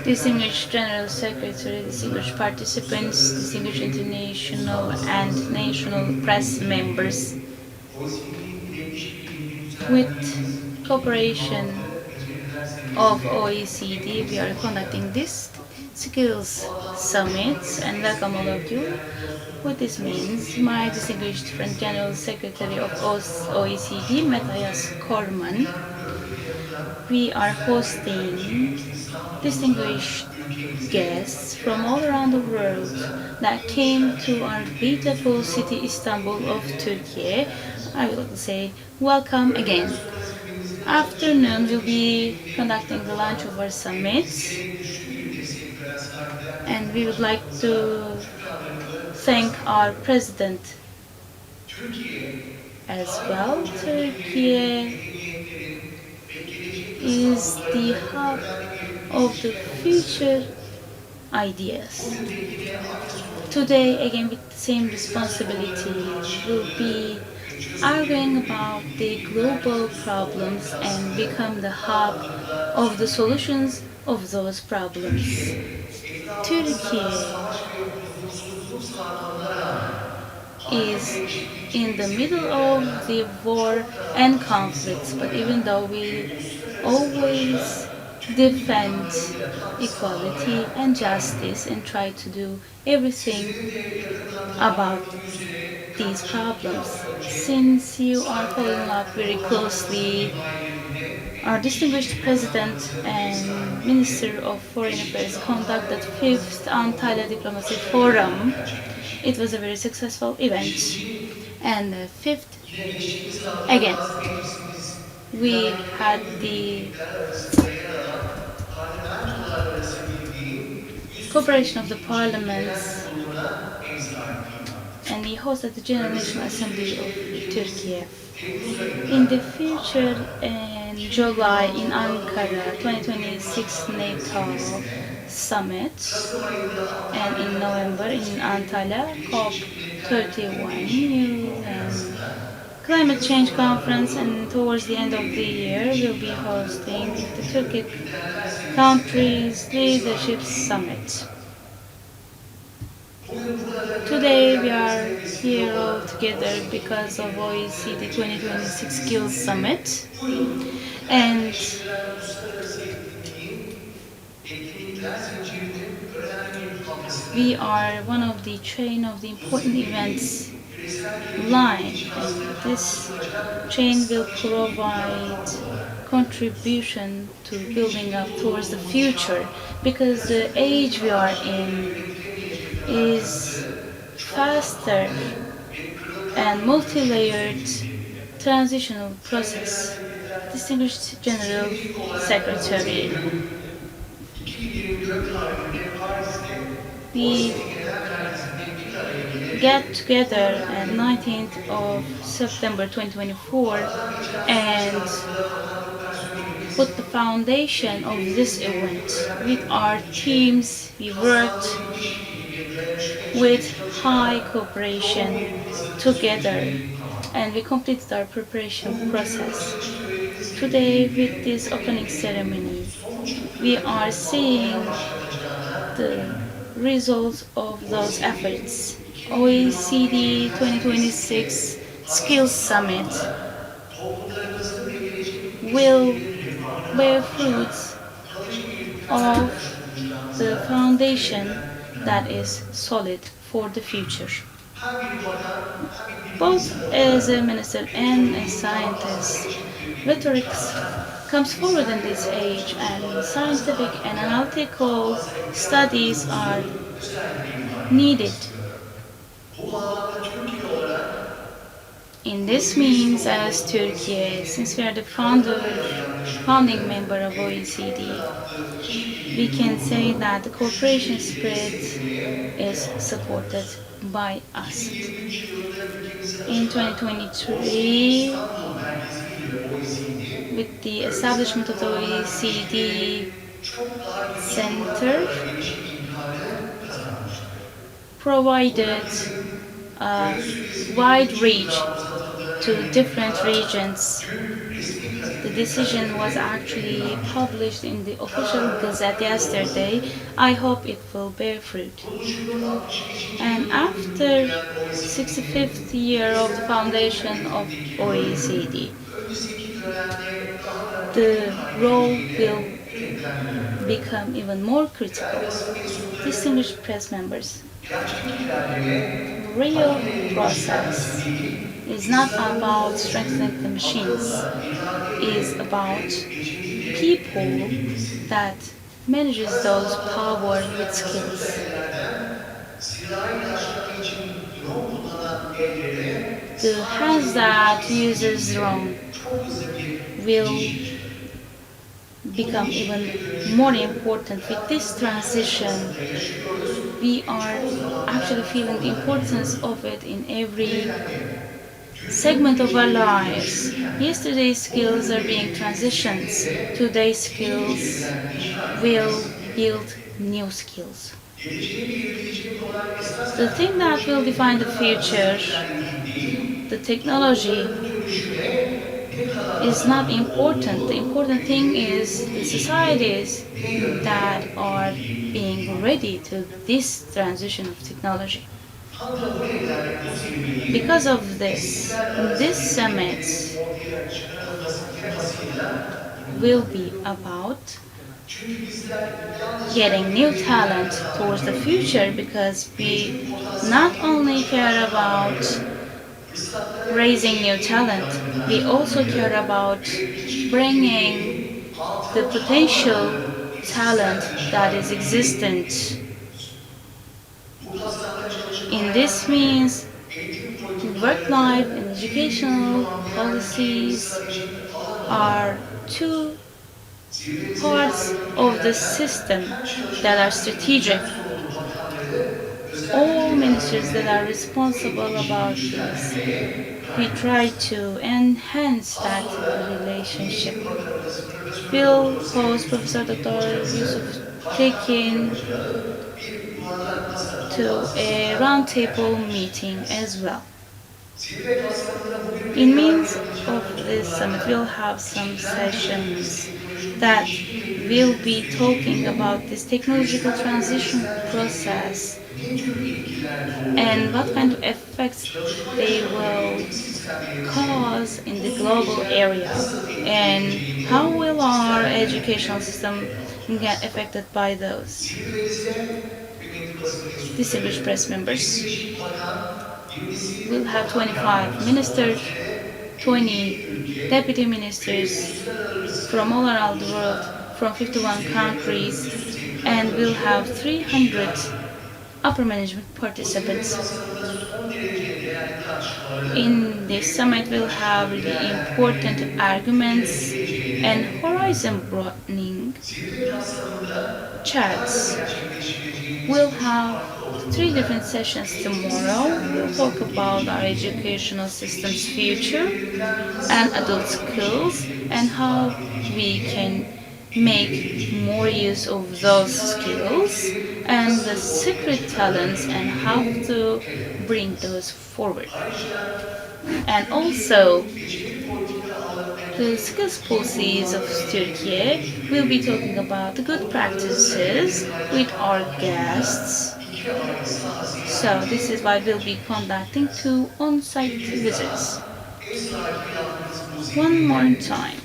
Distinguished General Secretary, distinguished participants, distinguished international and national press members, with cooperation of OECD, we are conducting this skills summits and welcome all of you. What this means, my distinguished friend General Secretary of OECD, Matthias Korman, we are hosting distinguished guests from all around the world that came to our beautiful city Istanbul of Turkey. I will say welcome again. Afternoon we'll be conducting the launch of our summit, and we would like to thank our president as well. Turkey is the hub of the future ideas. Today, again with the same responsibility, we'll be arguing about the global problems and become the hub of the solutions of those problems. Turkey is in the middle of the war and conflicts, but even though we always defend equality and justice and try to do everything about these problems. Since you are following up very closely, our distinguished President and Minister of Foreign Affairs conducted 5th Antalya Diplomacy Forum. It was a very successful event. And the 5th, again, we had the cooperation of the parliaments, and we hosted the General National Assembly of Turkey. In the future, in July in Ankara, 2026 NATO Summit, and in November in Antalya, COP31 and Climate Change Conference, and towards the end of the year we'll be hosting the Turkic Countries Leadership Summit. Today we are here all together because of OECD 2026 Skills Summit, and we are one of the chain of the important events line, and this chain will provide contribution to building up towards the future, because the age we are in is faster and multi-layered transitional process. Distinguished General Secretary, we get together on 19th of September 2024 and put the foundation of this event. With our teams, we worked with high cooperation together, and we completed our preparation process. Today, with this opening ceremony, we are seeing the results of those efforts. OECD 2026 Skills Summit will bear fruits of the foundation that is solid for the future. Both as a minister and a scientist, rhetoric comes forward in this age, and scientific and analytical studies are needed. In this means, as Turkey, since we are the founding member of OECD, we can say that the cooperation spirit is supported by us. In 2023, with the establishment of the OECD Center, provided a wide reach to different regions. The the decision was actually published in the official gazette yesterday. I hope it will bear fruit. And after 65th year of the foundation of OECD, the role will become even more critical. Distinguished press members, real process is not about strengthening the machines, is about people that manages those power with skills. The hands that uses drone will become even more important with this transition. We are actually feeling the importance of it in every segment of our lives. Yesterday's skills are being transitions. Today's skills will build new skills. The thing that will define the future, the technology, is not important. The important thing is the societies that are being ready to this transition of technology. Because of this summit will be about getting new talent towards the future, because we not only care about raising new talent, we also care about bringing the potential talent that is existent. In this means work life and educational policies are two parts of the system that are strategic. All ministers that are responsible about this, we try to enhance that relationship. We'll host Professor Dr. Yusuf Tekin to a roundtable meeting as well. In means of this summit, we'll have some sessions that will be talking about this technological transition process and what kind of effects they will cause in the global area, and how will our educational system get affected by those. Distinguished press members, we'll have 25 ministers, 20 deputy ministers from all around the world, from 51 countries, and we'll have 300 upper management participants. In this summit, we'll have really important arguments and horizon broadening chats. We'll have 3 different sessions tomorrow. We'll talk about our educational system's future and adult skills and how we can make more use of those skills and the secret talents and how to bring those forward. And also, the skills policies of Türkiye, will be talking about the good practices with our guests. So this is why we'll be conducting 2 on-site visits. One more time,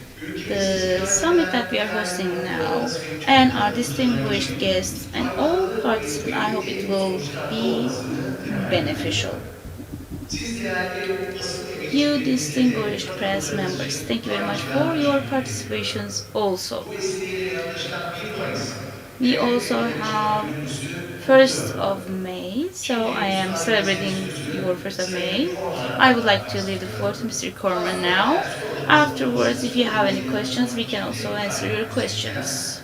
the summit that we are hosting now and our distinguished guests and all participants, I hope it will be beneficial. You distinguished press members, thank you very much for your participations also. We also have 1st of May, so I am celebrating your 1st of May. I would like to leave the floor to Mr. Corman now. Afterwards, if you have any questions, we can also answer your questions.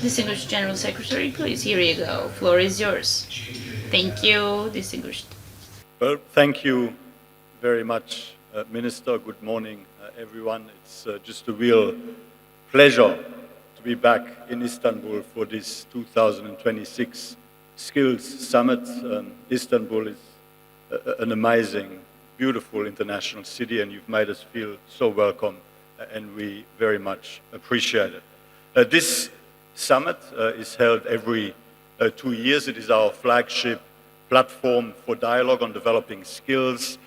Distinguished General Secretary, please, here you go. Floor is yours. Thank you, distinguished. Well, thank you very much, Minister. Good morning, everyone. It's just a real pleasure to be back in Istanbul for this 2026 Skills Summit. Istanbul is an amazing, beautiful international city, and you've made us feel so welcome and we very much appreciate it. This summit is held every 2 years. It is our flagship platform for dialogue on developing skills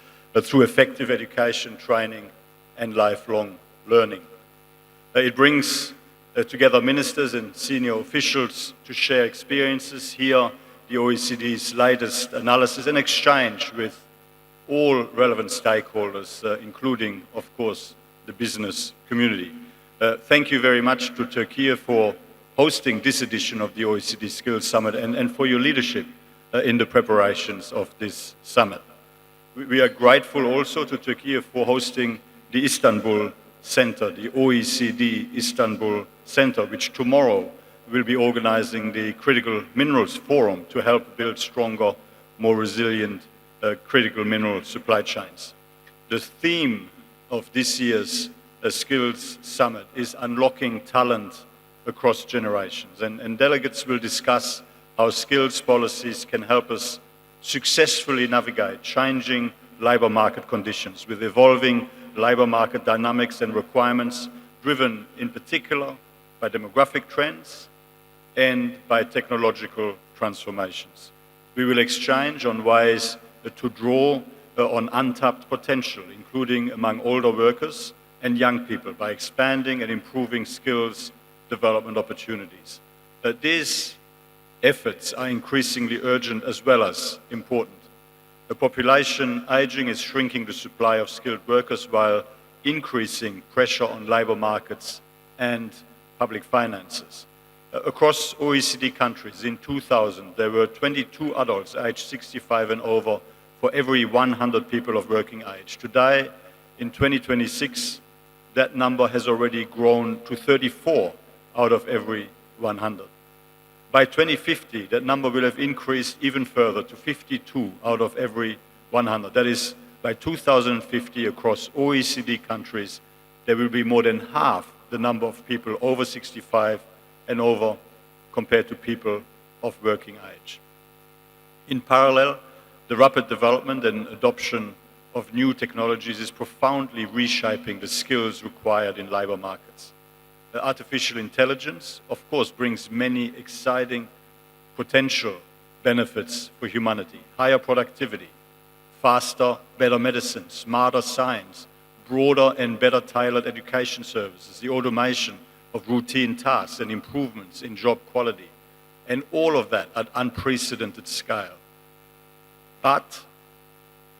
through effective education, training, and lifelong learning. It brings together ministers and senior officials to share experiences, hear the OECD's latest analysis, and exchange with all relevant stakeholders, including, of course, the business community. Thank you very much to Türkiye for hosting this edition of the OECD Skills Summit and for your leadership in the preparations of this summit. We are grateful also to Türkiye for hosting the Istanbul Center, the OECD Istanbul Center, which tomorrow will be organizing the Critical Minerals Forum to help build stronger, more resilient critical mineral supply chains. The theme of this year's Skills Summit is unlocking talent across generations, and delegates will discuss how skills policies can help us successfully navigate changing labour market conditions with evolving labour market dynamics and requirements driven in particular by demographic trends and by technological transformations. We will exchange on ways to draw on untapped potential, including among older workers and young people, by expanding and improving skills development opportunities. These efforts are increasingly urgent as well as important. The population ageing is shrinking the supply of skilled workers while increasing pressure on labour markets and public finances. Across OECD countries in 2000, there were 22 adults aged 65 and over for every 100 people of working age. Today, in 2026, that number has already grown to 34 out of every 100. By 2050, that number will have increased even further to 52 out of every 100. That is, by 2050, across OECD countries, there will be more than half the number of people over 65 and over compared to people of working age. In parallel, the rapid development and adoption of new technologies is profoundly reshaping the skills required in labour markets. Artificial intelligence, of course, brings many exciting potential benefits for humanity: higher productivity, faster, better medicine, smarter science, broader and better tailored education services, the automation of routine tasks and improvements in job quality, and all of that at unprecedented scale. But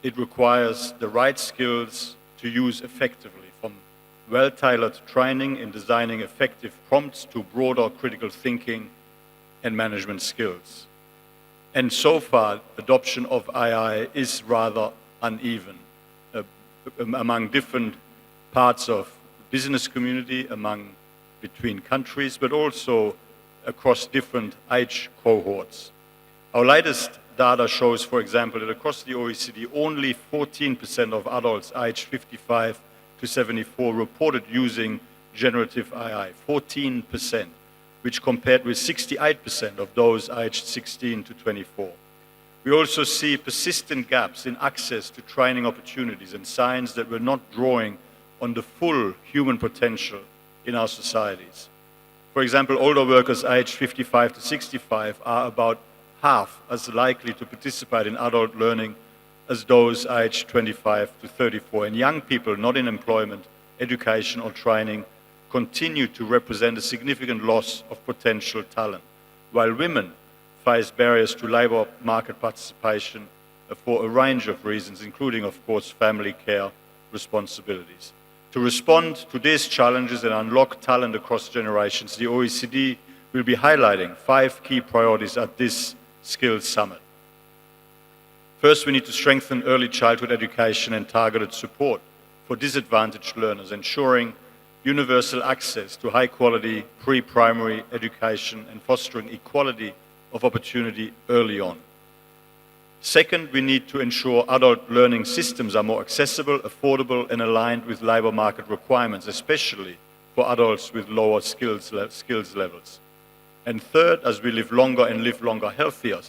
it requires the right skills to use effectively, from well-tailored training in designing effective prompts to broader critical thinking and management skills. And so far, adoption of AI is rather uneven among different parts of the business community, between countries, but also across different age cohorts. Our latest data shows, for example, that across the OECD, only 14% of adults aged 55 to 74 reported using generative AI, 14%, which compared with 68% of those aged 16 to 24. We also see persistent gaps in access to training opportunities and signs that we're not drawing on the full human potential in our societies. For example, older workers aged 55 to 65 are about half as likely to participate in adult learning as those aged 25 to 34. And young people not in employment, education or training continue to represent a significant loss of potential talent, while women face barriers to labour market participation for a range of reasons, including, of course, family care responsibilities. To respond to these challenges and unlock talent across generations, the OECD will be highlighting 5 key priorities at this Skills Summit. First, we need to strengthen early childhood education and targeted support for disadvantaged learners, ensuring universal access to high-quality pre-primary education and fostering equality of opportunity early on. Second, we need to ensure adult learning systems are more accessible, affordable and aligned with labour market requirements, especially for adults with lower skills levels. And third, as we live longer and live longer healthier,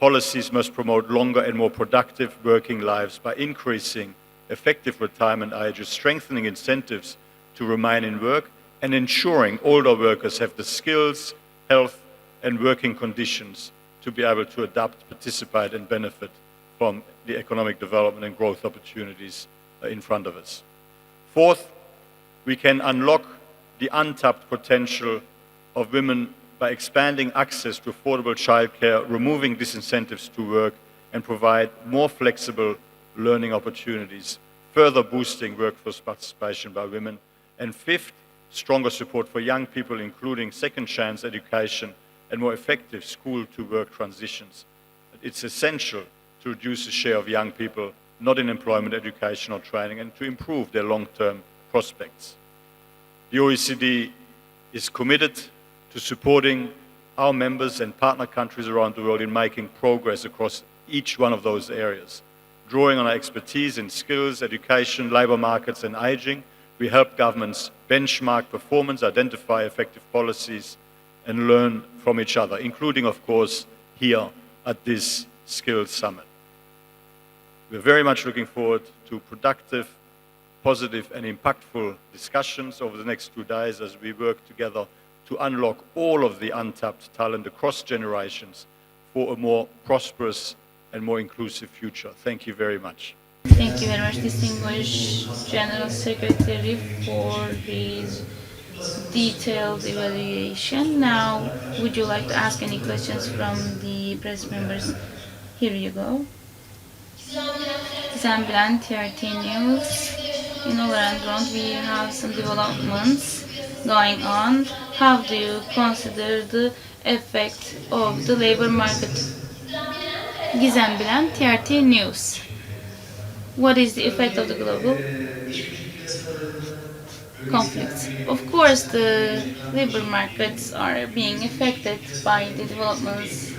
policies must promote longer and more productive working lives by increasing effective retirement ages, strengthening incentives to remain in work, and ensuring older workers have the skills, health, and working conditions to be able to adapt, participate, and benefit from the economic development and growth opportunities in front of us. Fourth, we can unlock the untapped potential of women by expanding access to affordable childcare, removing disincentives to work, and provide more flexible learning opportunities, further boosting workforce participation by women. And fifth, stronger support for young people, including second chance education and more effective school-to-work transitions. It's essential to reduce the share of young people not in employment, education, or training, and to improve their long-term prospects. The OECD is committed to supporting our members and partner countries around the world in making progress across each one of those areas. Drawing on our expertise in skills, education, labour markets, and ageing, we help governments benchmark performance, identify effective policies, and learn from each other, including, of course, here at this Skills Summit. We're very much looking forward to productive, positive, and impactful discussions over the next 2 days as we work together to unlock all of the untapped talent across generations for a more prosperous and more inclusive future. Thank you very much. Thank you very much, Distinguished General Secretary, for his detailed evaluation. Now, would you like to ask any questions from the press members? Here you go. Zambian TRT News. In all around we have some developments going on. How do you consider the effect of the labor market? Gizem Bilen, TRT News. What is the effect of the global conflicts? Of course, the labor markets are being affected by the developments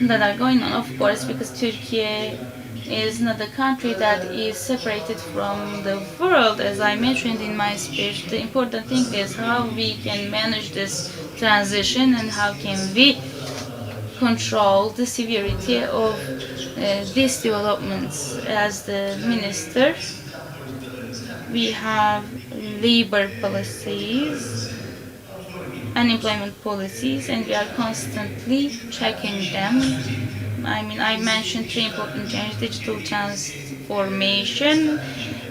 that are going on, of course, because Turkey is not a country that is separated from the world. As I mentioned in my speech, the important thing is how we can manage this transition and how can we control the severity of these developments. As the minister, we have labor policies, unemployment policies, and we are constantly checking them. I mentioned three important changes: digital transformation,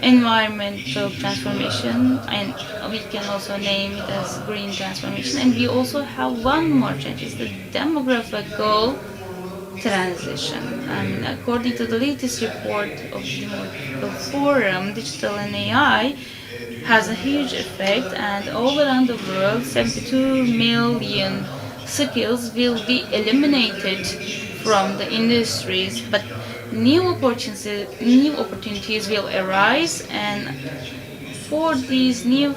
environmental transformation, and we can also name it as green transformation. And we also have one more change: is the demographical transition. According to the latest report of the Demographical Forum, digital and AI has a huge effect, and all around the world 72 million skills will be eliminated from the industries, but new opportunities will arise, and for these new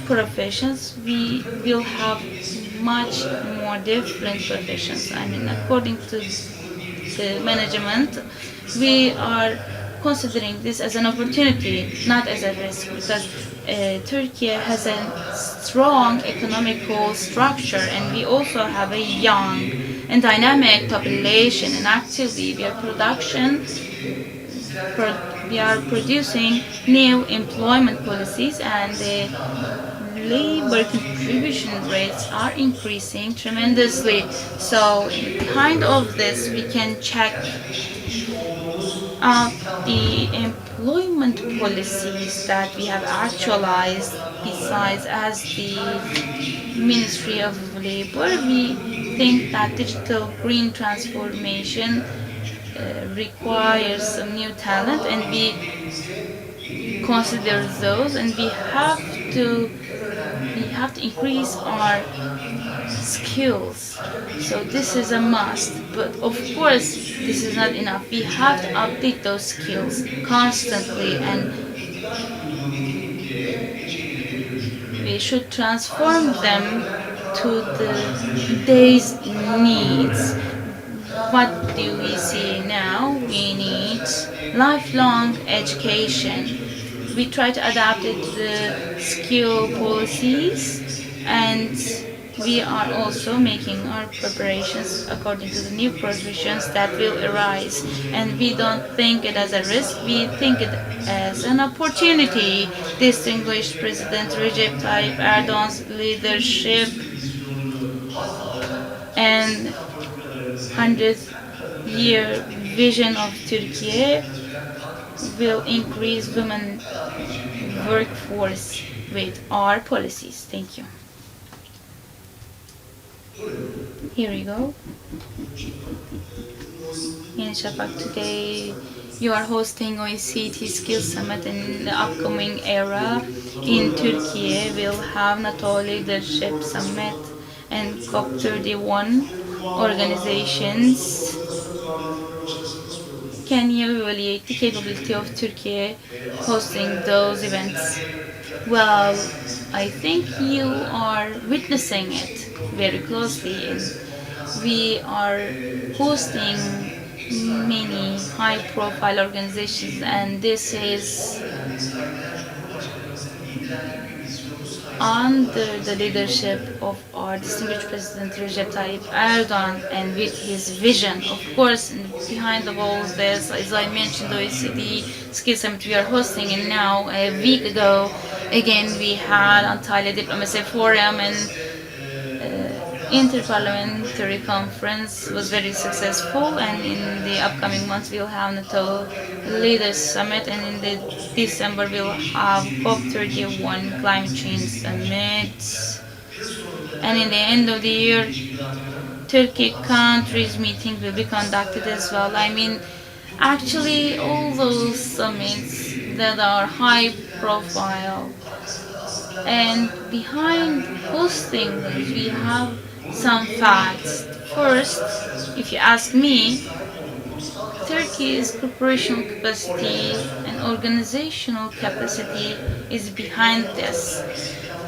professions we will have much more different professions. According to the management, we are considering this as an opportunity, not as a risk, because Turkey has a strong economical structure, and we also have a young and dynamic population, and actively we are producing new employment policies, and the labor contribution rates are increasing tremendously. So behind all of this, we can check the employment policies that we have actualized. Besides, as the Ministry of Labor, we think that digital green transformation requires some new talent, and we consider those, and we have to increase our skills. So this is a must, but of course this is not enough. We have to update those skills constantly, and we should transform them to the day's needs. What do we see now? We need lifelong education. We try to adapt it to the skill policies, and we are also making our preparations according to the new provisions that will arise. And we don't think it as a risk, we think it as an opportunity. Distinguished President Recep Tayyip Erdogan's leadership and 100th year vision of Türkiye will increase women workforce with our policies. Thank you. Here we go. In Shafak today, you are hosting OECD Skills Summit in the upcoming era. In Turkey, we'll have NATO Leadership Summit and COP31 organizations. Can you evaluate the capability of Turkey hosting those events? Well, I think you are witnessing it very closely, and we are hosting many high profile organizations, and this is under the leadership of our distinguished President Recep Tayyip Erdogan and with his vision. Of course, behind of all this, as I mentioned, the OECD Skills Summit we are hosting, and now a week ago, again, we had Antalya Diplomacy Forum and interparliamentary conference was very successful, and in the upcoming months we'll have NATO Leaders Summit, and in the December we'll have COP31 Climate Change Summit, and in the end of the year Turkey countries meeting will be conducted as well. I mean, actually all those summits that are high profile, and behind hosting those we have some facts. First, if you ask me, Turkey's corporational capacity and organizational capacity is behind this.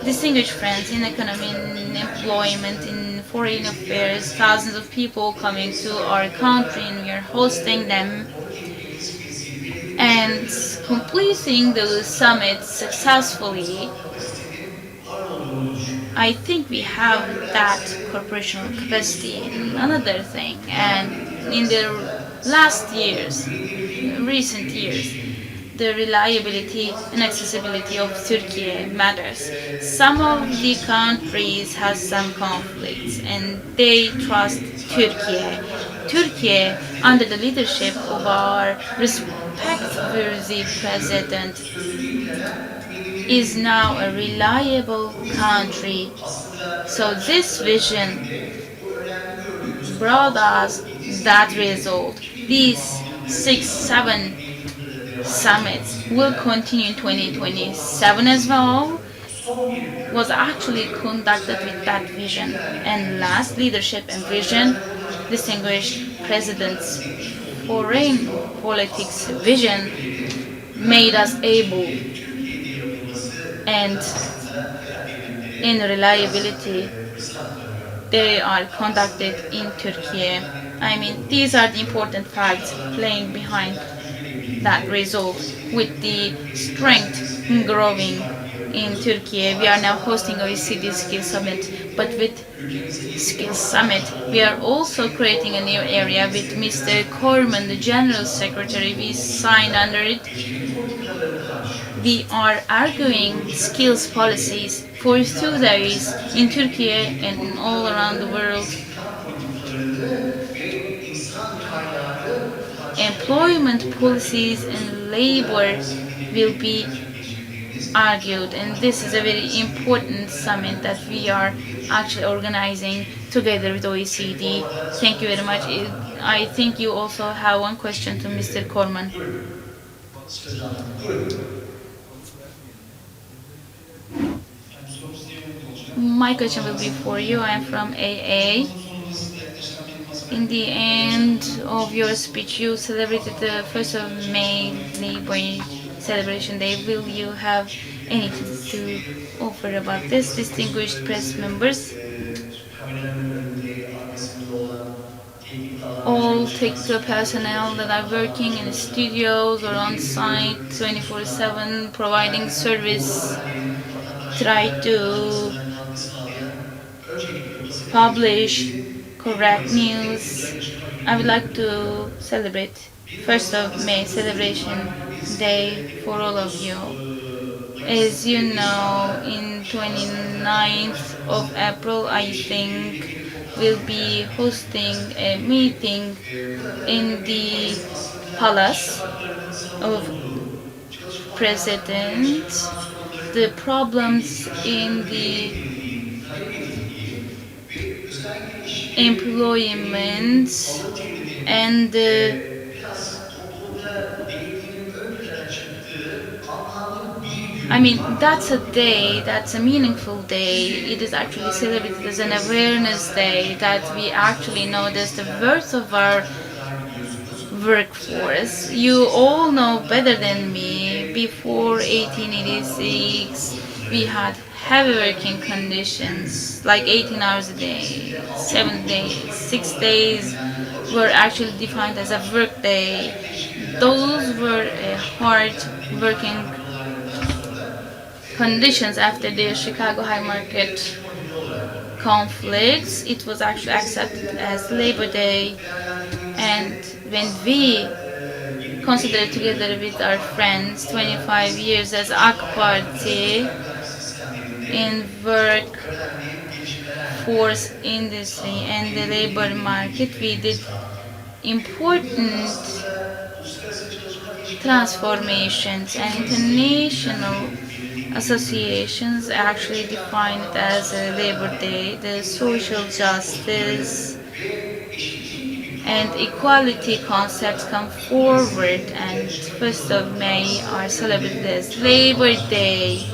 Distinguished friends in economy, in employment, in foreign affairs, thousands of people coming to our country and we are hosting them and completing those summits successfully. I think we have that corporational capacity. Another thing, and in the last years, recent years, the reliability and accessibility of Turkey matters. Some of the countries have some conflicts and they trust Turkey. Turkey, under the leadership of our respect-worthy president, is now a reliable country. So this vision brought us that result. These 6-7 summits will continue in 2027 as well, was actually conducted with that vision. And last, leadership and vision, distinguished president's foreign politics vision made us able, and in reliability they are conducted in Turkey. I mean, these are the important facts playing behind that result. With the strength growing in Turkey, we are now hosting OECD Skills Summit, but with Skills Summit, we are also creating a new area with Mr. Korman, the General Secretary. We signed under it. We are arguing skills policies for 2 days in Turkey and all around the world. Employment policies and labor will be argued, and this is a very important summit that we are actually organizing together with OECD. Thank you very much. I think you also have one question to Mr. Korman. My question will be for you. I am from AA. In the end of your speech, you celebrated the 1st of May Labor Celebration Day. Will you have anything to offer about this, distinguished press members? All technical personnel that are working in studios or on site 24/7 providing service try to publish correct news. I would like to celebrate 1st of May celebration day for all of you. As you know, in 29th of April, I think we'll be hosting a meeting in the palace of president. The problems in the employment and I mean, that's a day, that's a meaningful day. It is actually celebrated as an awareness day that we actually notice the worth of our workforce. You all know better than me, before 1886, we had heavy working conditions, like 18 hours a day, 7 days, 6 days were actually defined as a work day. Those were hard working conditions after the Chicago High Market conflicts. It was actually accepted as Labor Day, and when we consider together with our friends 25 years as AK Party in workforce industry and the labor market, we did important transformations, and international associations actually define it as a Labor Day. The social justice and equality concepts come forward, and 1st of May are celebrated as Labor Day.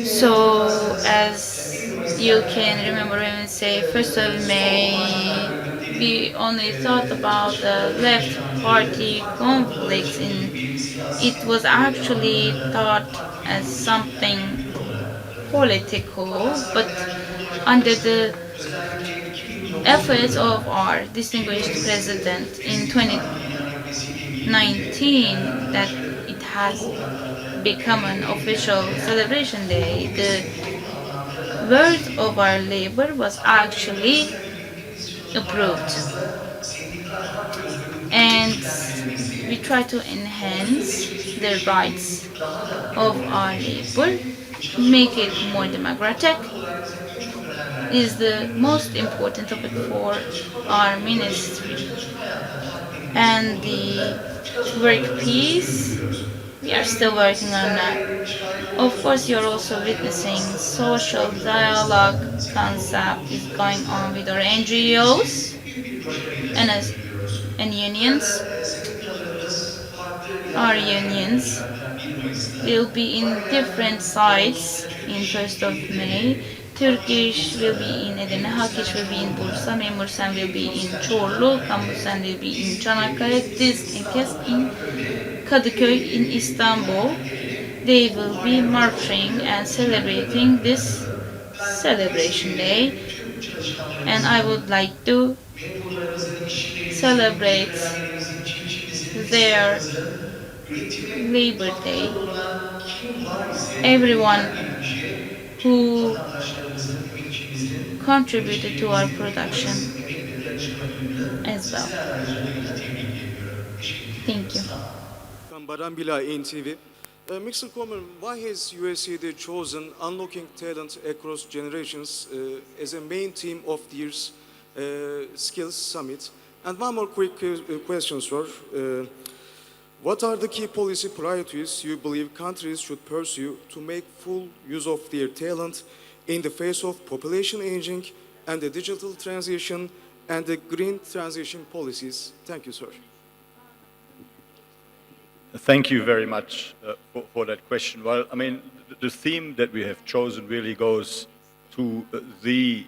So, as you can remember when we say 1st of May, we only thought about the left party conflicts, and it was actually thought as something political, but under the efforts of our distinguished president in 2019, that it has become an official celebration day. The worth of our labor was actually approved, and we try to enhance the rights of our labor, make it more democratic, is the most important topic for our ministry. And the work peace, we are still working on that. Of course, you're also witnessing social dialogue concept is going on with our NGOs and as and unions. Our unions will be in different sites in 1st of May. Türk-İş will be in Edirne, Hak-İş will be in Bursa, Memur-Sen will be in Çorlu, Kamu-Sen will be in Çanakkale, DİSK and TİSK in Kadıköy in Istanbul. They will be marching and celebrating this celebration day, and I would like to celebrate their Labor Day. Everyone who contributed to our production as well. Thank you. Barambila NTV. Mr. Coleman, why has USAID chosen unlocking talent across generations as a main theme of this year's Skills Summit? And one more quick question, sir. What are the key policy priorities you believe countries should pursue to make full use of their talent in the face of population aging and the digital transition and the green transition policies? Thank you, sir. Thank you very much for that question. Well, I mean, the theme that we have chosen really goes to the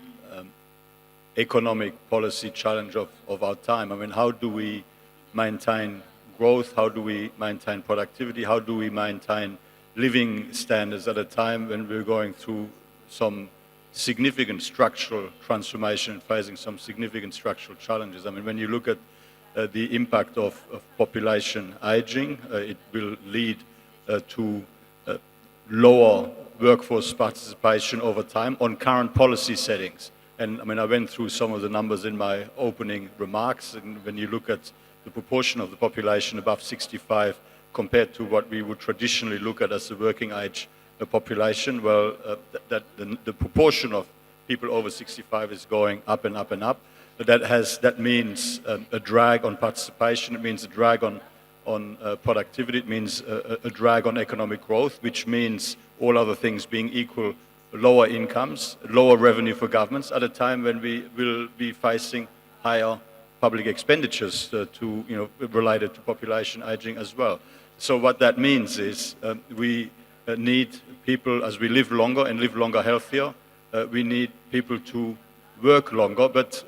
economic policy challenge of our time. I mean, how do we maintain growth? How do we maintain productivity? How do we maintain living standards at a time when we're going through some significant structural transformation, facing some significant structural challenges? I mean, when you look at the impact of population aging, it will lead to lower workforce participation over time on current policy settings. And I mean, I went through some of the numbers in my opening remarks, and when you look at the proportion of the population above 65 compared to what we would traditionally look at as the working age population, well, the proportion of people over 65 is going up and up and up. That means a drag on participation. It means a drag on productivity. It means a drag on economic growth, which means, all other things being equal, lower incomes, lower revenue for governments at a time when we will be facing higher public expenditures related to population aging as well. So what that means is we need people, as we live longer and live longer healthier, we need people to work longer, but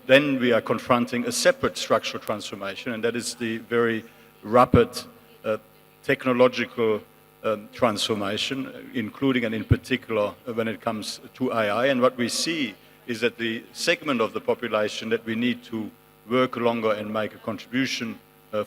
then we are confronting a separate structural transformation, and that is the very rapid technological transformation, including and in particular when it comes to AI. And what we see is that the segment of the population that we need to work longer and make a contribution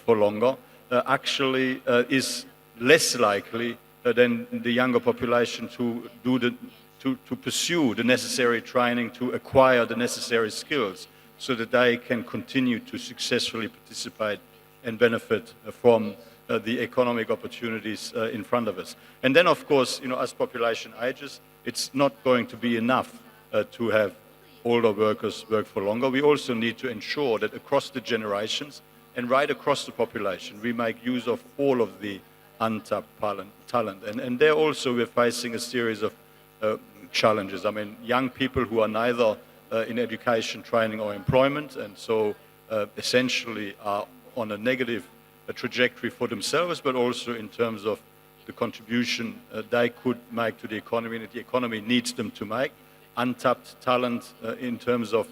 for longer actually is less likely than the younger population to pursue the necessary training, to acquire the necessary skills so that they can continue to successfully participate and benefit from the economic opportunities in front of us. And then, of course, as population ages, it's not going to be enough to have older workers work for longer. We also need to ensure that across the generations and right across the population, we make use of all of the untapped talent. And there also we're facing a series of challenges. I mean, young people who are neither in education, training or employment, and so essentially are on a negative trajectory for themselves, but also in terms of the contribution they could make to the economy and that the economy needs them to make. Untapped talent in terms of,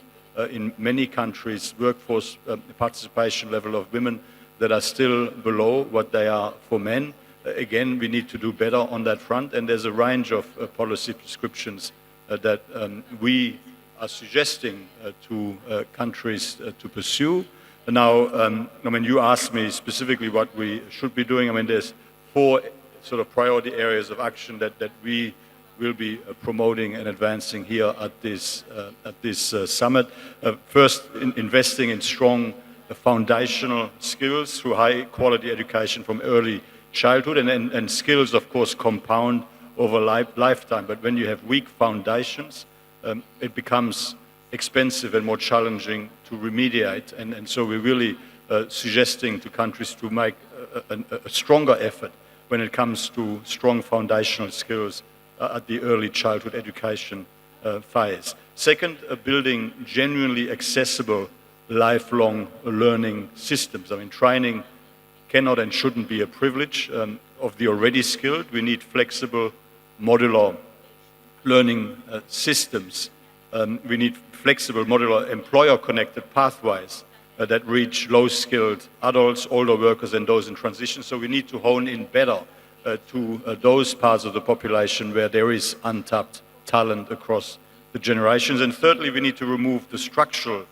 in many countries, workforce participation level of women that are still below what they are for men. Again, we need to do better on that front, and there's a range of policy prescriptions that we are suggesting to countries to pursue. Now, I mean, you asked me specifically what we should be doing. I mean, there's 4 sort of priority areas of action that we will be promoting and advancing here at this summit. First, investing in strong foundational skills through high-quality education from early childhood, and skills, of course, compound over lifetime. But when you have weak foundations, it becomes expensive and more challenging to remediate. And so we're really suggesting to countries to make a stronger effort when it comes to strong foundational skills at the early childhood education phase. Second, building genuinely accessible lifelong learning systems. I mean, training cannot and shouldn't be a privilege of the already skilled. We need flexible, modular learning systems. We need flexible, modular, employer-connected pathways that reach low-skilled adults, older workers, and those in transition. So we need to hone in better to those parts of the population where there is untapped talent across the generations. And thirdly, we need to remove the structural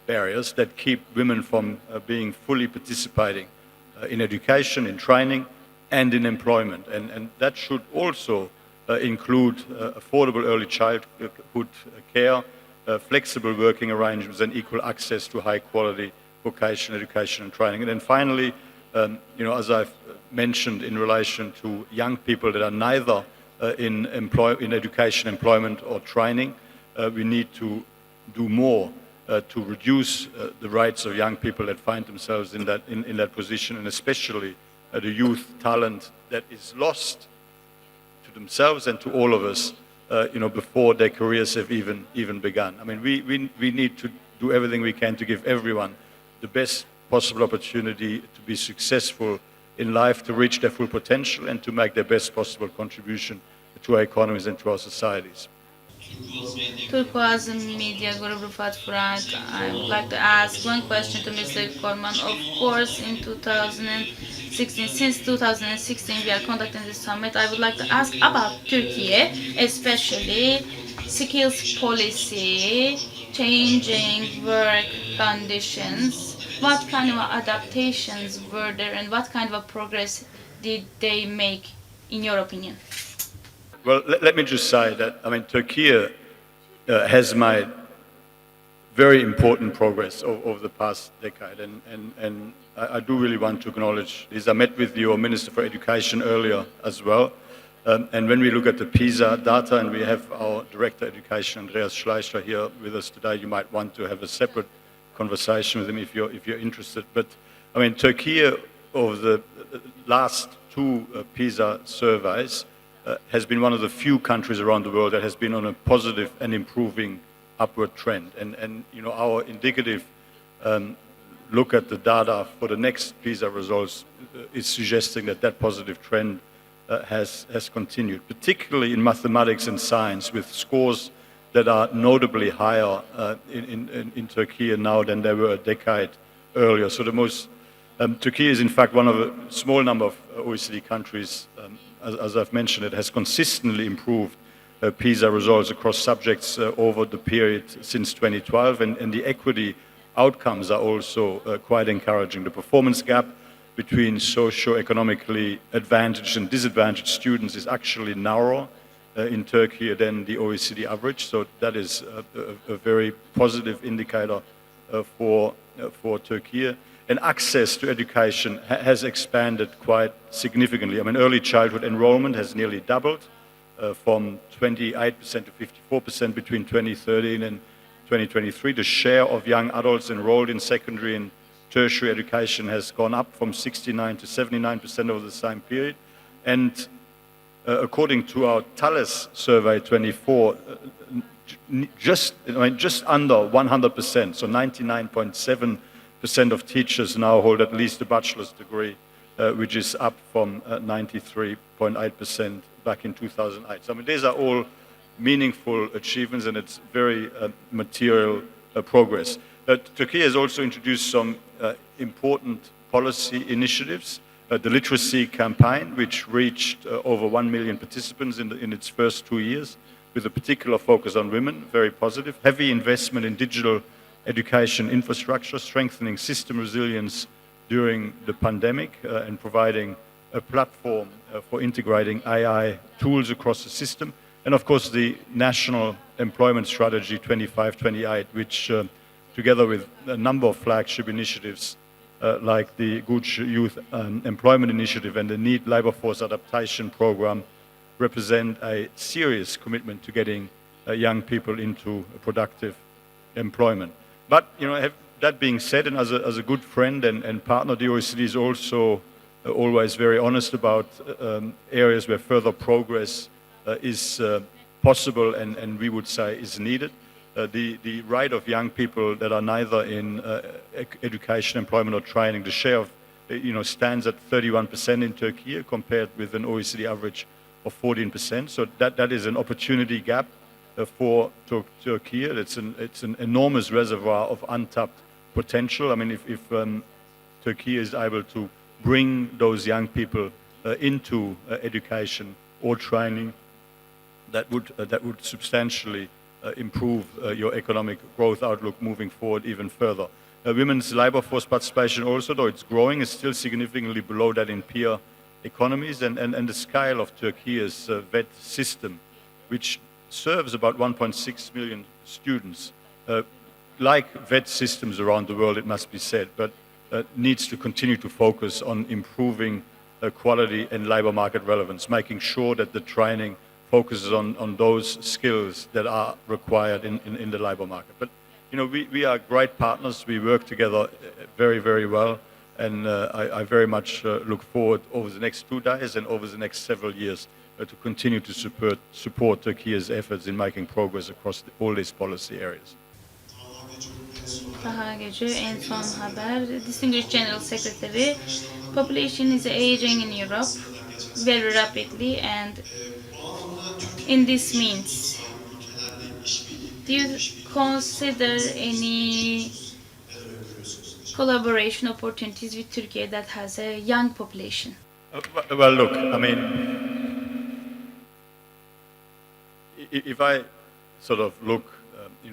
barriers that keep women from being fully participating in education, in training, and in employment. And that should also include affordable early childhood care, flexible working arrangements, and equal access to high-quality vocational education and training. And then finally, as I've mentioned in relation to young people that are neither in education, employment, or training, we need to do more to reduce the rights of young people that find themselves in that position, and especially the youth talent that is lost to themselves and to all of us, before their careers have even begun. I mean, we need to do everything we can to give everyone the best possible opportunity to be successful in life, to reach their full potential, and to make their best possible contribution to our economies and to our societies. Turquoise Media Group Rufat Frank. I would like to ask one question to Mr. Korman. Of course, in 2016, since 2016, we are conducting this summit. I would like to ask about Turkey, especially skills policy, changing work conditions. What kind of adaptations were there, and what kind of progress did they make, in your opinion? Well, let me just say that, I mean, Turkey has made very important progress over the past decade. And I do really want to acknowledge this. I met with your Minister for Education earlier as well. And when we look at the PISA data, and we have our Director of Education, Andreas Schleicher, here with us today, you might want to have a separate conversation with him if you're interested. But I mean, Turkey, over the last two PISA surveys, has been one of the few countries around the world that has been on a positive and improving upward trend. And you know, our indicative look at the data for the next PISA results is suggesting that that positive trend has continued, particularly in mathematics and science, with scores that are notably higher in Turkey now than they were a decade earlier. So Turkey is in fact one of a small number of OECD countries, as I've mentioned, it has consistently improved PISA results across subjects over the period since 2012, and the equity outcomes are also quite encouraging. The performance gap between socio-economically advantaged and disadvantaged students is actually narrower in Turkey than the OECD average, so that is a very positive indicator for Turkey. And access to education has expanded quite significantly. I mean, early childhood enrollment has nearly doubled from 28% to 54% between 2013 and 2023. The share of young adults enrolled in secondary and tertiary education has gone up from 69 to 79% over the same period. And according to our Thales survey 24, just under 100%, so 99.7% of teachers now hold at least a bachelor's degree, which is up from 93.8% back in 2008. So I mean, these are all meaningful achievements, and it's very material progress. Turkey has also introduced some important policy initiatives. The literacy campaign, which reached over 1 million participants in its first 2 years, with a particular focus on women, very positive. Heavy investment in digital education infrastructure, strengthening system resilience during the pandemic, and providing a platform for integrating AI tools across the system. And of course, the National Employment Strategy 25-28, which together with a number of flagship initiatives like the Good Youth Employment Initiative and the NEET Labour Force Adaptation Program, represent a serious commitment to getting young people into productive employment. But you know, that being said, and as a good friend and partner, the OECD is also always very honest about areas where further progress is possible and we would say is needed. The right of young people that are neither in education, employment or training, the share of, stands at 31% in Turkey compared with an OECD average of 14%. So that is an opportunity gap for Turkey. It's an enormous reservoir of untapped potential. I mean, if Turkey is able to bring those young people into education or training, that would substantially improve your economic growth outlook moving forward even further. Women's labour force participation also, though it's growing, is still significantly below that in peer economies, and the scale of Turkey's VET system, which serves about 1.6 million students, like VET systems around the world, it must be said, but needs to continue to focus on improving quality and labour market relevance, making sure that the training focuses on those skills that are required in the labour market. But we are great partners. We work together very, very well, and I very much look forward over the next 2 days and over the next several years to continue to support Turkey's efforts in making progress across all these policy areas. Daha gece en son haber. Distinguished General Secretary, population is aging in Europe very rapidly, and in this means, do you consider any collaboration opportunities with Turkey that has a young population? Well, look, I mean, if I sort of look,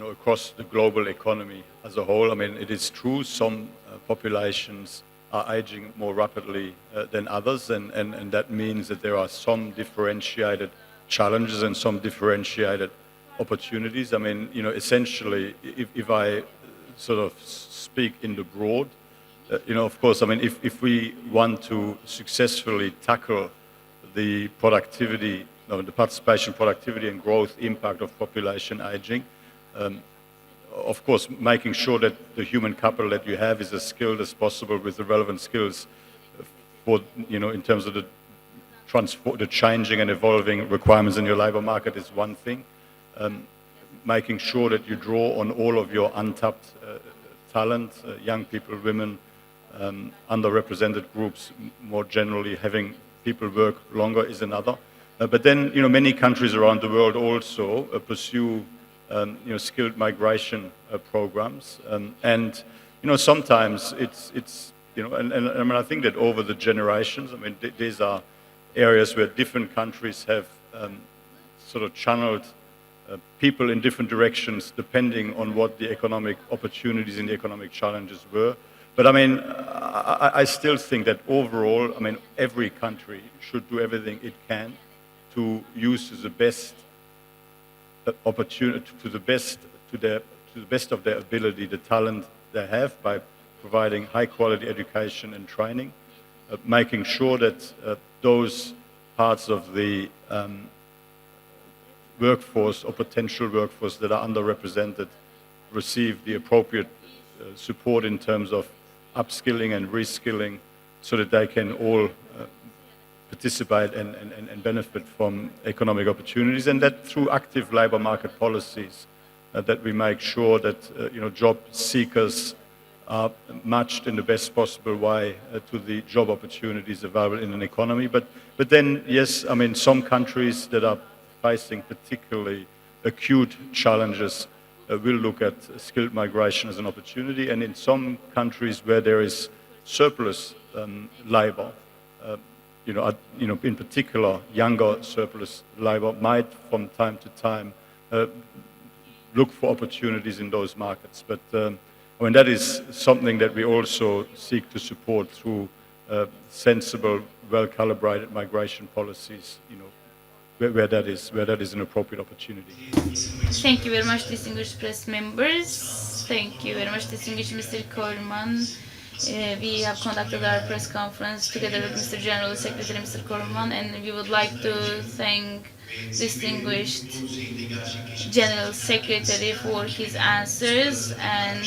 across the global economy as a whole, I mean, it is true some populations are aging more rapidly than others, and that means that there are some differentiated challenges and some differentiated opportunities. I mean, essentially, if I sort of speak in the broad, of course, I mean, if we want to successfully tackle the productivity, the participation, productivity and growth impact of population aging, of course, making sure that the human capital that you have is as skilled as possible with the relevant skills for, in terms of the changing and evolving requirements in your labor market is one thing. Making sure that you draw on all of your untapped talent, young people, women, underrepresented groups, more generally having people work longer is another. But then, many countries around the world also pursue, skilled migration programs. And, sometimes it's and I mean, I think that over the generations, I mean, these are areas where different countries have sort of channeled people in different directions depending on what the economic opportunities and the economic challenges were. But I mean, I still think that overall, I mean, every country should do everything it can to use to the best opportunity, to the best of their ability, the talent they have by providing high quality education and training, making sure that those parts of the workforce or potential workforce that are underrepresented receive the appropriate support in terms of upskilling and reskilling so that they can all participate and benefit from economic opportunities, and that through active labor market policies that we make sure that job seekers are matched in the best possible way to the job opportunities available in an economy. But then, yes, I mean, some countries that are facing particularly acute challenges will look at skilled migration as an opportunity, and in some countries where there is surplus labor, in particular, younger surplus labor might from time to time look for opportunities in those markets. But I mean, that is something that we also seek to support through sensible, well-calibrated migration policies, where that is an appropriate opportunity. Thank you very much, distinguished press members. Thank you very much, distinguished Mr. Korman. We have conducted our press conference together with Mr. General Secretary, Mr. Korman, and we would like to thank distinguished General Secretary for his answers, and